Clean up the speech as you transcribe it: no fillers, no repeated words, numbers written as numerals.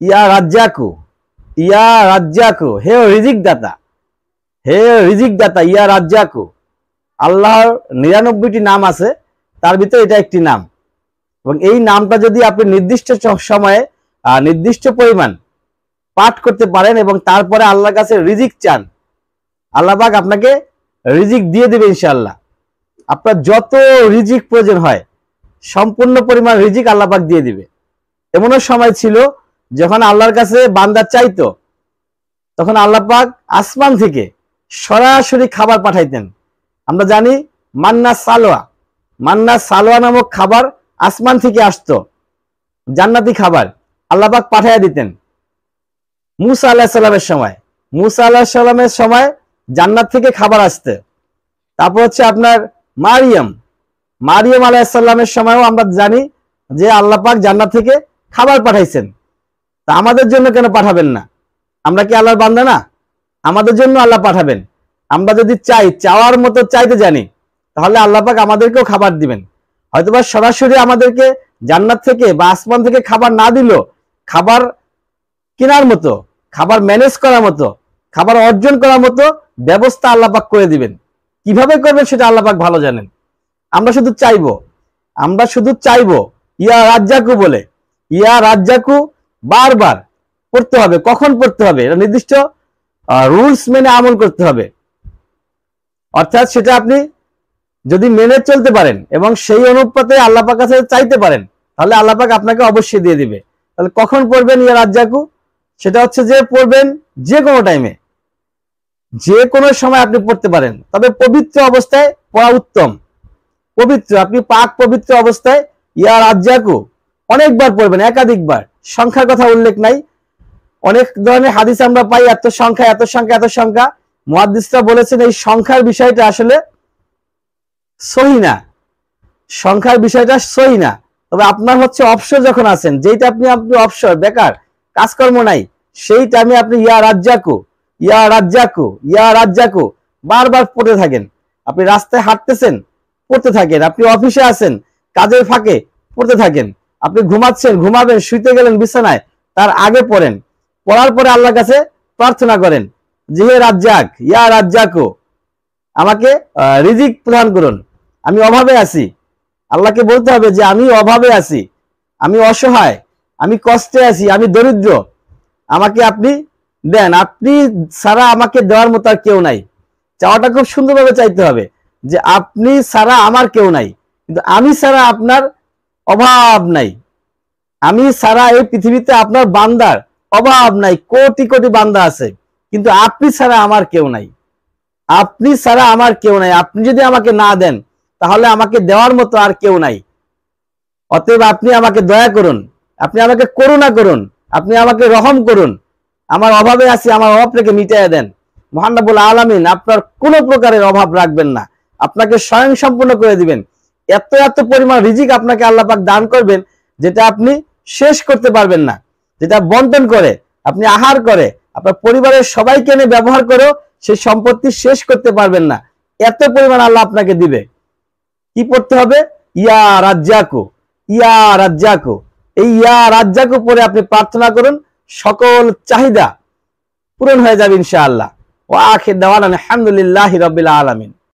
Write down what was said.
ইয়া রাজ্জাকু, ইয়া রাজ্জাকু, হে রিজিক দাতা, হে রিজিক দাতা, ইয়া রাজ্জাকু। আল্লাহর 99টি নাম আছে, তার ভিতরে এটা একটি নাম। এবং এই নামটা যদি আপনি নির্দিষ্ট সময়ে নির্দিষ্ট পরিমাণ পাঠ করতে পারেন এবং তারপরে আল্লাহর কাছে রিজিক চান, আল্লাহ পাক আপনাকে রিজিক দিয়ে দেবে ইনশাআল্লাহ। আপনার যত রিজিক প্রয়োজন হয় সম্পূর্ণ পরিমাণ রিজিক আল্লাহ পাক দিয়ে দিবে। এমনও সময় ছিল যখন আল্লাহর কাছে বান্দা চাইতো, তখন আল্লাহ পাক আসমান থেকে সরাসরি খাবার পাঠাইতেন। আমরা জানি মান্না সালোয়া, মান্না সালোয়া নামক খাবার আসমান থেকে আসতো, জান্নাতি খাবার আল্লাহ পাক পাঠাইয়া দিতেন। মুসা আলাইহিস সালামের সময়, মুসা আলাইহিস সালামের সময় জান্নাত থেকে খাবার আসতে। তারপর হচ্ছে আপনার মারিয়াম, মারিয়াম আলাইহিস সালামের সময়ও আমরা জানি যে আল্লাহ পাক জান্নাত থেকে খাবার পাঠাইছেন। তা আমাদের জন্য কেন পাঠাবেন না? আমরা কি আল্লাহর বান্দা না? আমাদের জন্য আল্লাহ পাঠাবেন। আমরা যদি চাই, চাওয়ার মতো চাইতে জানি, তাহলে আল্লাহ পাক আমাদেরকেও খাবার দিবেন। হয়তোবা সরাসরি আমাদেরকে জান্নাত থেকে বা আসমান থেকে খাবার না দিলেও খাবার কেনার মতো, খাবার ম্যানেজ করার মতো, খাবার অর্জন করার মতো ব্যবস্থা আল্লাহ পাক করে দিবেন। কিভাবে করবেন সেটা আল্লাহ পাক ভালো জানেন। আমরা শুধু চাইবো, আমরা শুধু চাইবো ইয়া রাজ্জাকু বলে। ইয়া রাজ্জাকু বারবার পড়তে হবে। কখন পড়তে হবে? এটা নির্দিষ্ট রুলস মেনে আমল করতে হবে। অর্থাৎ সেটা আপনি যদি মেনে চলতে পারেন এবং সেই অনুপাতে আল্লাহ পাক কাছে চাইতে পারেন, তাহলে আল্লাহ পাক আপনাকে অবশ্যই দিয়ে দিবে। তাহলে কখন পড়বেন ইয়া রাজ্জাকু? সেটা হচ্ছে যে পড়বেন যে কোনো টাইমে, যে কোনো সময় আপনি পড়তে পারেন, তবে পবিত্র অবস্থায় পড়া উত্তম। পবিত্র, আপনি পাক পবিত্র অবস্থায় ইয়া রাজ্জাকু অনেকবার পড়বেন, একাধিকবার। সংখ্যার কথা উল্লেখ নাই। অনেক ধরনের হাদিস আমরা পাই, এত সংখ্যা, এত সংখ্যা, এত সংখ্যা। মুহাদ্দিসরা বলেছেন এই সংখ্যার বিষয়টা আসলে সহি না, সংখ্যার বিষয়টা সহি না। তবে আপনার হচ্ছে অবসর যখন আছেন, যেইটা আপনি অবসর, বেকার, কাজকর্ম নাই, সেই টাইমে আপনি ইয়া রাজ্জাকু, ইয়া রাজ্জাকু, ইয়া রাজ্জাকু বারবার পড়তে থাকেন। আপনি রাস্তায় হাঁটতেছেন, পড়তে থাকেন। আপনি অফিসে আছেন, কাজের ফাঁকে পড়তে থাকেন। আপনি ঘুমাচ্ছেন, ঘুমাবেন, শুইতে গেলেন বিছানায়, তার আগে পড়েন। পড়ার পরে আল্লাহর কাছে প্রার্থনা করেন যে হে রাজ্জাক, ইয়া রাজ্জাকু, আমাকে রিজিক প্রদান করুন, আমি অভাবে আছি। আল্লাহকে বলতে হবে যে আমি অভাবে আছি, আমি অসহায়, আমি কষ্টে আছি, আমি দরিদ্র, আমাকে আপনি দেন। আপনি ছাড়া আমাকে দেওয়ার মতো আর কেউ নাই। চাওয়াটা খুব সুন্দরভাবে চাইতে হবে যে আপনি ছাড়া আমার কেউ নাই, কিন্তু আমি ছাড়া আপনার অভাব নাই। আমি ছাড়া এই পৃথিবীতে আপনার বান্দার অভাব নাই। কোটি কোটি বান্দা আছে, কিন্তু আপনি ছাড়া আমার কেউ নাই। আপনি ছাড়া আমার কেউ নাই। আপনি যদি আমাকে না দেন, তাহলে আমাকে দেওয়ার মতো আর কেউ নাই। অতএব আপনি আমাকে দয়া করুন, আপনি আমাকে করুণা করুন, আপনি আমাকে রহম করুন। আমার অভাবে আছি, আমার অভাবটাকে মিটাইয়া দেন। মহান রব্বুল আলামিন আপনার কোনো প্রকারের অভাব রাখবেন না, আপনাকে স্বয়ং সম্পূর্ণ করে দিবেন। এত এত পরিমাণ রিজিক আপনাকে আল্লাহ পাক দান করবেন, যেটা আপনি শেষ করতে পারবেন না। যেটা বন্টন করে, আপনি আহার করে, আপনার পরিবারের সবাইকে এনে ব্যবহার করেও সেই সম্পত্তি শেষ করতে পারবেন না। এত পরিমাণ আল্লাহ আপনাকে দিবে। কি পড়তে হবে? ইয়া রাজ্জাকু, ইয়া রাজ্জাকু। এই ইয়া রাজ্জাকু পরে আপনি প্রার্থনা করুন, সকল চাহিদা পূরণ হয়ে যাবে ইনশাআল্লাহ। ওয়া আখির দাওয়ানা আলহামদুলিল্লাহি রাব্বিল আলামিন।